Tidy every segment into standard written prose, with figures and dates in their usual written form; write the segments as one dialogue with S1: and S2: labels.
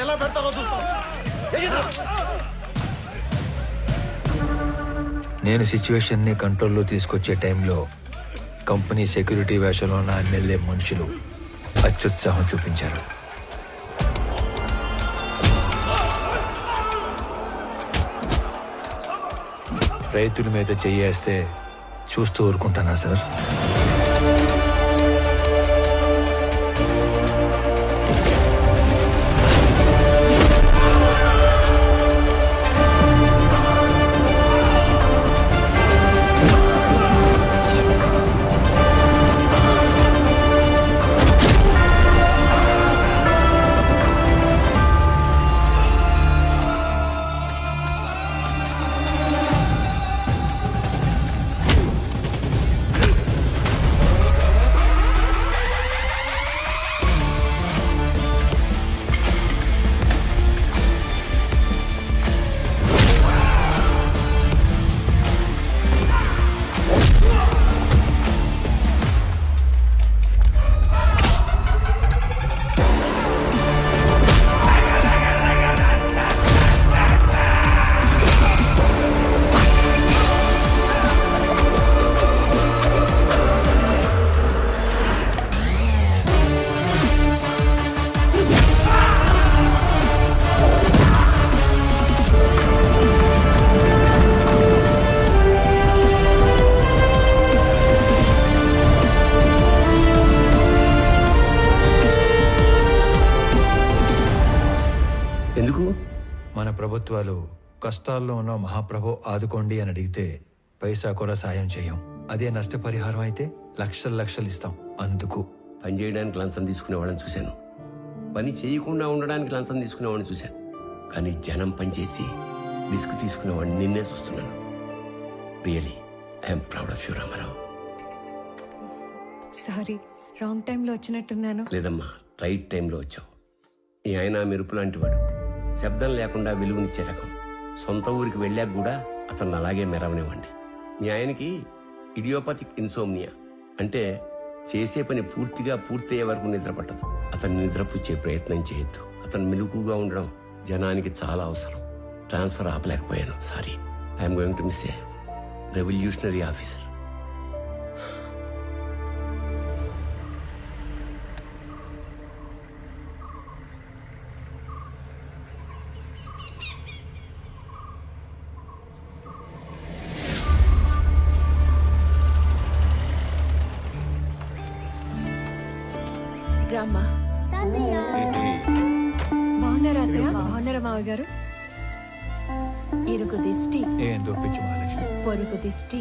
S1: ఎలా పెడతారో చూస్తాం.
S2: నేను సిచ్యువేషన్ని కంట్రోల్లో తీసుకొచ్చే టైంలో కంపెనీ సెక్యూరిటీ వేషంలో ఉన్న ఎమ్మెల్యే మనుషులు అత్యుత్సాహం చూపించారు. రైతుల మీద చెయ్యేస్తే చూస్తూ ఊరుకుంటానా సార్? మన ప్రభుత్వాలు కష్టాల్లో ఉన్న మహాప్రభు ఆదుకోండి అని అడిగితే పైసా కూడా సాయం చేయం. అదే నష్టపరిహారం అయితే లక్షలు లక్షలు ఇస్తాం. అందుకు
S3: పని చేయడానికి లంచం తీసుకునేవాళ్ళని చూశాను, పని చేయకుండా ఉండడానికి లంచం తీసుకునేవాడిని చూశాను, కానీ జనం పనిచేసి రిస్క్ తీసుకునేవాడిని నిన్నే చూస్తున్నాను. Really I'm proud of you Ramarao.
S4: Sorry, wrong టైంలో వచ్చినట్టున్నాను.
S3: లేదమ్మా, రైట్ టైంలో వచ్చావు. ఈ ఆయన మెరుపు లాంటివాడు, శబ్దం లేకుండా వెలుగునిచ్చే రకం. సొంత ఊరికి వెళ్ళాక కూడా అతను అలాగే మెరవనివ్వండి. మీ ఆయనకి ఇడియోపతిక్ ఇన్సోమ్నియా, అంటే చేసే పని పూర్తిగా పూర్తయ్యే వరకు నిద్ర పట్టదు. అతన్ని నిద్రపుచ్చే ప్రయత్నం చేయొద్దు. అతను మెలుగుగా ఉండడం జనానికి చాలా అవసరం. ట్రాన్స్ఫర్ ఆపలేకపోయాను, sorry. I'm going to miss a revolutionary officer.
S4: రామ్మా. బాగున్నారా అత్తయ్య? బాగున్నారా మావయ్య గారు?
S5: ఇరుకు దిష్టి,
S2: ఏం దొప్పించు మహాలక్ష్మి.
S5: పొరుగు దిష్టి,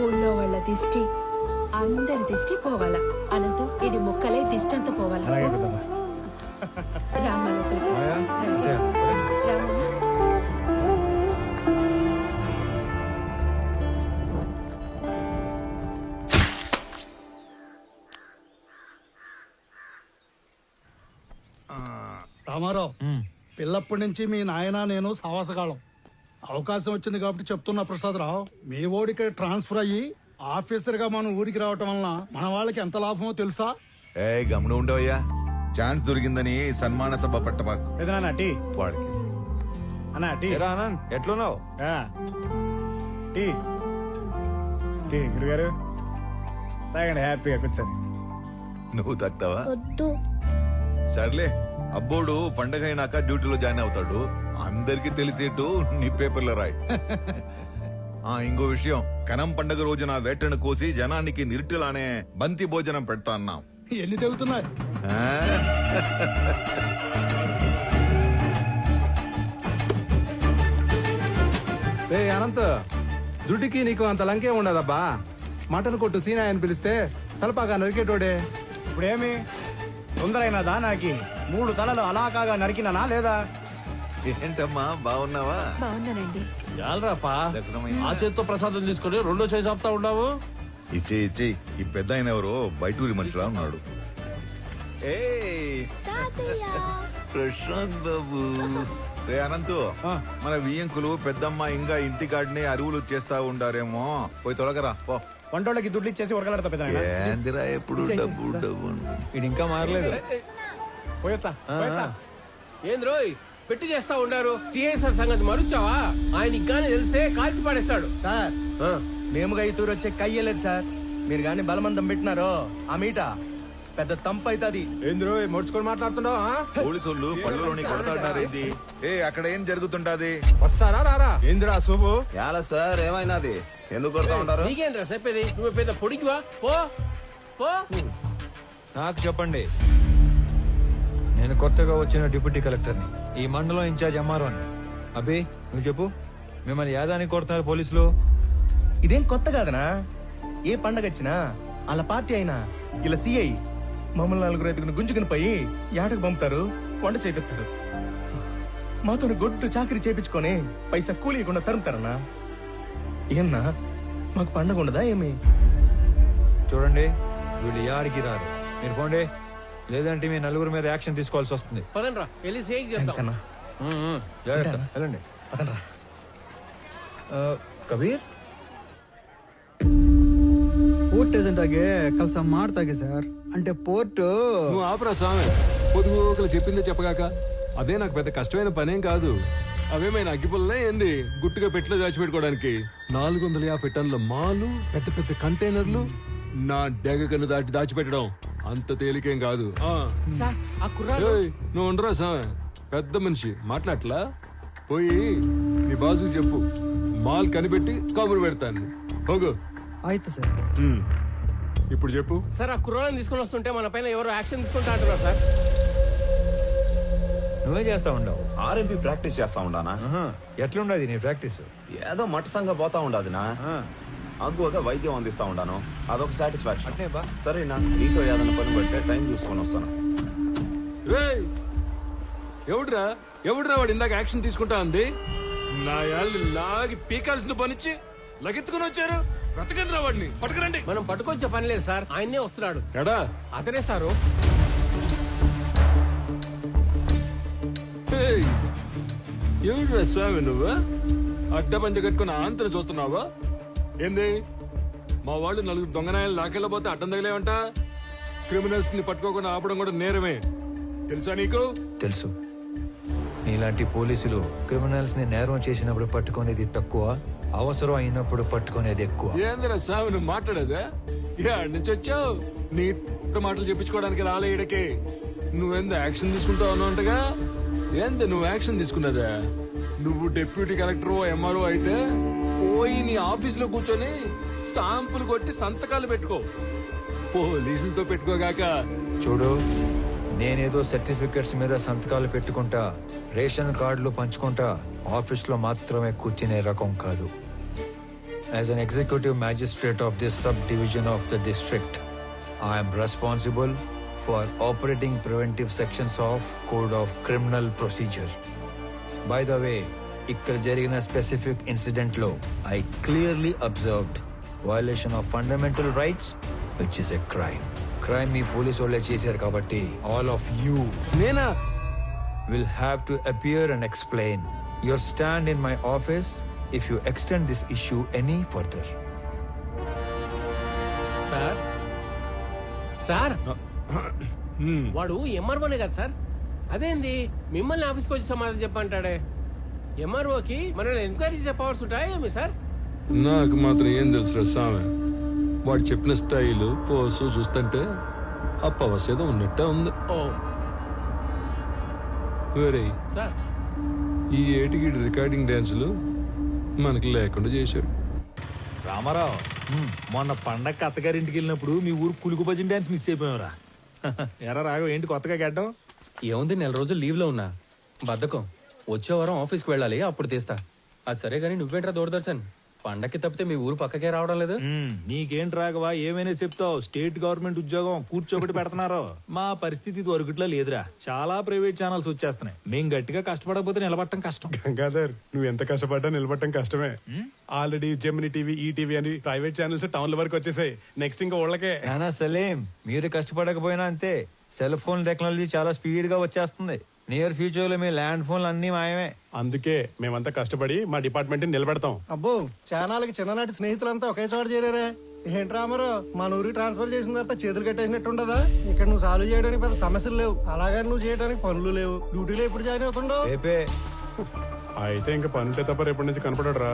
S5: ఊళ్ళో వాళ్ళ దిష్టి, అందరి దిష్టి పోవాలా. అనంతం ఇది ముక్కలే దిష్టి అంతా పోవాలా. రామ్మ లోపలికి రామ్మ.
S6: రామారావు, పిల్లప్పటి నుంచి మీ నాయన నేను సావాసగాళం. అవకాశం వచ్చింది కాబట్టి చెప్తున్నా ప్రసాదరావు, మీ ఓడికి ట్రాన్స్ఫర్ అయ్యి ఆఫీసర్ గా మన ఊరికి రావటం వలన మన వాళ్ళకి ఎంత లాభమో తెలుసా?
S7: ఏ గమనం ఉండవయ్యా, ఛాన్స్ దొరికిందని సన్మాన సభ పెట్టబాకు. వాడికి
S1: ఆనంద్ ఎట్లున్నావు?
S6: గురుగారు తాగండి, హ్యాపీగా కూర్చొని.
S7: నువ్వు తక్కువా? సర్లే, అబ్బోడు పండగ అయినాక డ్యూటీలో జాయిన్ అవుతాడు. అందరికి తెలిసేట్టు నీ పేపర్లో రాయి. ఇంకో విషయం, కనం పండగ రోజున వేటను కోసి జనానికి నిరుటిలానే బంతి భోజనం పెడతా అన్నాం.
S6: ఎన్ని తెగుతున్నాయి?
S1: అనంత్, దుడ్డికి నీకు అంత లంకే ఉండదబ్బా. మటన్ కొట్టు సీనా అని పిలిస్తే సలపాగా నరికేటోడే.
S6: ఇప్పుడేమి తొందరైనదా? నాకి 3 తలలు అలాకాగా నరికినానా లేదా?
S7: ఏంటమ్మా, బాగున్నావా?
S4: బాగున్నానండి.
S8: చాలరాపా, ఆ చేత్తో ప్రసాదం తీసుకుని 2వ చేయి చెప్తా ఉన్నావు.
S7: ఇచ్చే ఈ పెద్ద ఆయన ఎవరో బయటూరి మనిషిలా ఉన్నాడు. ఏ ప్రశాంత్ బాబు. రే అనంతు, మన వియ్యంకులు పెద్దమ్మ ఇంకా ఇంటికాడిని అరువులు చేస్తా ఉండారేమో, పోయి తొలగరా పో.
S6: వంటోళ్ళకి దుడ్లు ఇచ్చేసి ఉరకలాడతా పెద్ద.
S7: ఏందిరా ఎప్పుడు డబ్బు డబ్బు.
S2: ఇది ఇంకా మారలేదు.
S1: పోయొచ్చా
S3: ఏంద్రోయ్ పెట్టి చేస్తా ఉండారు సిఐసార్ సంగతి మరుచావా? ఆయనకి గాని తెలిస్తే కాల్చి పడేస్తాడు.
S9: సార్ మేము ఐతూరు వచ్చే కయ్యలేదు సార్. మీరు గాని బలమందం పెట్టినారో ఆ మీట పెద్ద తంపు అవుతుంది.
S1: ఏంద్రో మొడుచుకొని మాట్లాడుతున్నావు?
S7: పోలీసులు పళ్ళలోని కొడతాడారేంది? అక్కడ ఏం జరుగుతుంటది?
S1: వస్తారా రారా? ఏంద్రా శుభు?
S8: ఎలా సార్ ఏమైనాది? ఎందుకు కొడతా ఉంటారు?
S3: నీకేంద్రా చెప్పేది? నువ్వు పెద్ద పొడికివా? పో పో.
S2: నాకు చెప్పండి, నేను కొత్తగా వచ్చిన డిప్యూటీ కలెక్టర్ని, ఈ మండలం ఇన్ఛార్జ్ ఎంఆర్ఓని. అభి నువ్వు చెప్పు, మిమ్మల్ని యాదానికి కొడుతున్నారు పోలీసులు?
S9: ఇదేం కొత్త కాదనా? ఏ పండగ వచ్చినా అలా పార్టీ అయినా ఇలా సిఐ మమ్మల్ని 4 ఐదుగురు గుంజుకుని పోయి యాటకు పంపుతారు, వంట చేపిస్తారు. మాతో గొడ్డు చాకరీ చేపించుకొని పైసా కూలీయకుండా తరుముతారన్నా. ఏమన్నా మాకు పండగ ఉండదా ఏమి?
S2: చూడండి, వీళ్ళు యాడికి రారు. మీరు పోండి, లేదంటే మీ నలుగురు మీద యాక్షన్ తీసుకోవాల్సి వస్తుంది.
S3: పదండ్రా వెళ్ళి సేక్
S9: థాంక్స్
S3: చేద్దాం.
S9: అన్నా.
S2: జాగ్రత్త, వెళ్ళండి.
S9: పదండ్రా.
S2: కబీర్,
S10: ಪೋರ್ಟ್ ಏಜೆಂಟ್ ಆಗಿ ಕೆಲಸ ಮಾಡ್ತಾಗೆ ಸರ್. అంటే పోర్టు
S11: నువ్వు ఆపరా స్వామి. పొదుగుకలు చెప్పిందే చెప్పగాక అదే నాకు పెద్ద కష్టమైన పనేం కాదు. అవేమైనా అగ్గిపుల్లనే ఏంది గుట్టుగా పెట్టిలో దాచిపెట్టుకోవడానికి? 450 టన్నుల మాలు, పెద్ద పెద్ద కంటైనర్లు నా డెగకను దాటి దాచిపెట్టడం అంత తేలికేం కాదు.
S3: సార్ ఆ కుర్రాడు
S11: ఏయ్, నువ్వు ఉండరా స్వామి, పెద్ద మనిషి మాట్లాడలా. పోయి నీ బాసుకు చెప్పు, మాల్ కనిపెట్టి కబురు పెడతాను. పోగు.
S10: ಆಯ್ತು ಸರ್.
S11: ఇప్పుడు చెప్పు.
S3: సార్ ఆ కుర్రాళ్ళని తీసుకొని వస్తుంటే మన పైన ఎవరు యాక్షన్ తీసుకుంటా అంటున్నారు సార్.
S2: నువ్వే చేస్తా ఉండవు.
S8: ఆర్ఎంపీ ప్రాక్టీస్ చేస్తా ఉండానా?
S2: ఎట్లుండదు నీ ప్రాక్టీస్?
S8: ఏదో మట్టసంగా పోతా ఉండాదినా. అగ్గువగా వైద్యం అందిస్తా ఉండాను, అదొక సాటిస్ఫాక్షన్.
S2: అంటే బా
S8: సరేనా, నీతో ఏదైనా పని పడితే టైం చూసుకొని వస్తాను.
S11: రేయ్, ఎవడ్రా వాడు ఇందాక యాక్షన్ తీసుకుంటా ఉంది? నా యాళ్ళు లాగి పీకాల్సిన పనిచ్చి లగెత్తుకుని వచ్చారు. బ్రతకండి రా వాడిని, పట్టుకురండి.
S3: మనం పట్టుకొచ్చే పని లేదు సార్, ఆయన్నే వస్తున్నాడు.
S11: ఎడా
S3: అతనే సారు.
S11: ఎవడ్రా స్వామి నువ్వు? అడ్డ పంచ కట్టుకుని ఆంతను చూస్తున్నావా ఏంది? మా వాళ్ళు 4 దొంగనాయాలు లాకెళ్ళబోతే అడ్డం తగిలేవంట. క్రిమినల్స్ ని పట్టుకోకుండా ఆపడం కూడా నేరమే, తెలుసా నీకు?
S2: తెలుసు. నీలాంటి పోలీసులు క్రిమినల్స్ ని నేరం చేసినప్పుడు పట్టుకునేది తక్కువ, అవసరం అయినప్పుడు పట్టుకునేది ఎక్కువ.
S11: ఏందిరా స్వామి నువ్వు మాట్లాడేదా? యాడ్ నుంచి వచ్చావు? నీ మాటలు చెప్పించుకోవడానికి రాలే ఈడకి. నువ్వెంత యాక్షన్ తీసుకుంటావు అన్నట్టుగా. ఏంది నువ్వు యాక్షన్ తీసుకున్నదా? నువ్వు డిప్యూటీ కలెక్టర్ ఎంఆర్ఓ అయితే పోయి నీ ఆఫీసులో కూర్చొని స్టాంపులు కొట్టి సంతకాలు పెట్టుకో, పోలీసులతో పెట్టుకోగాక.
S2: చూడు, నేనేదో సర్టిఫికెట్స్ మీద సంతకాలు పెట్టుకుంటా, రేషన్ కార్డులు పంచుకుంటా ఆఫీస్లో మాత్రమే కూర్చునే రకం కాదు. As an executive magistrate of this sub division of the district, I'm responsible for operating preventive sections of code of criminal procedure. By the way, ఇక్కడ జరిగిన స్పెసిఫిక్ ఇన్సిడెంట్ లో I clearly observed violation of fundamental rights, which is a crime. Crime me police వాళ్ళే చేశారు కాబట్టి all of you
S11: నేనా
S2: will have to appear and explain your stand in my office if you extend this issue any further.
S3: Sir sir వాడు ఎంఆర్ఓనే కదా sir? అదేంది మిమ్మల్ని ఆఫీస్కి వచ్చి సమాధానం చెప్పంటాడే? ఎంఆర్ఓకి మనల్ని ఎంక్వైరీ చేసే పవర్స్ ఉంటాయేమి సార్?
S11: నాకు మాత్రం ఏం తెలుసురా స్వామి. వాడు చెప్పిన స్టైలు పోసు చూస్తుంటే ఆ పవర్స్ ఏదో ఉన్నట్టే ఉంది.
S3: ఓ
S11: వేరే
S3: సార్,
S11: ఈ ఏటికి రికార్డింగ్ డాన్సులు మనకి లేకుండా చేశాడు.
S8: రామారావు, మొన్న పండగ అత్తగారింటికి వెళ్ళినప్పుడు మీ ఊరు కులుకు భజన డాన్స్ మిస్ అయిపోయావురా. ఎరా రాఘవ, ఏంటి కొత్తగా గడ్డం?
S9: ఏముంది, 4 రోజులు లీవ్ లో ఉన్నా. బద్ధకం. వచ్చే వారం ఆఫీస్కి వెళ్ళాలి, అప్పుడు తీస్తా. అది సరే గానీ నువ్వేంట్రా దూరదర్శన్? పండక్కి తప్పితే మీ ఊరు పక్కకే రావడం లేదు.
S8: నీకేంటి రాఘవ, ఏమైనా చెప్తావు? స్టేట్ గవర్నమెంట్ ఉద్యోగం కూర్చోబెట్టి పెడుతున్నారు. మా పరిస్థితి దొరకట్లా లేదురా. చాలా ప్రైవేట్ ఛానల్స్ వచ్చేస్తున్నాయి. మేం గట్టిగా కష్టపడకపోతే నిలబడటం కష్టం.
S1: గంగాధర్, నువ్వు ఎంత కష్టపడ్డా నిలబడటం కష్టమే. ఆల్రెడీ జెమిని టీవీ, ఈటీవీ అని ప్రైవేట్ ఛానల్స్ టౌన్ల వరకు వచ్చేసాయి. నెక్స్ట్ ఇంకా ఊళ్ళకే.
S2: నానా సలీం, మీరు కష్టపడకపోయినా అంతే. సెల్ ఫోన్ టెక్నాలజీ చాలా స్పీడ్ గా వచ్చేస్తుంది. నియర్ ఫ్యూచర్ లో మీ ల్యాండ్ ఫోన్లు అన్ని మాయమే.
S1: అందుకే మేమంతా కష్టపడి మా డిపార్ట్మెంట్ నిలబెడతాం.
S10: అబ్బో, చానాలకి చిన్ననాటి స్నేహితులంతా ఒకే చోట చేరారే.
S12: ఏంటి రామారో మన ఊరికి ట్రాన్స్ఫర్ చేసిన తర్వాత చేతులు కట్టేసినట్టు ఉండదా? ఇక్కడ నువ్వు సాల్వ్ చేయడానికి పెద్ద సమస్యలు లేవు, అలాగని నువ్వు చేయడానికి పనులు లేవు. డ్యూటీలో ఎప్పుడు జాయిన్ అవుతుండవు?
S2: రేపే
S1: అయితే ఇంకా పని ఉంటే తప్ప రేపటి నుంచి కనపడరా?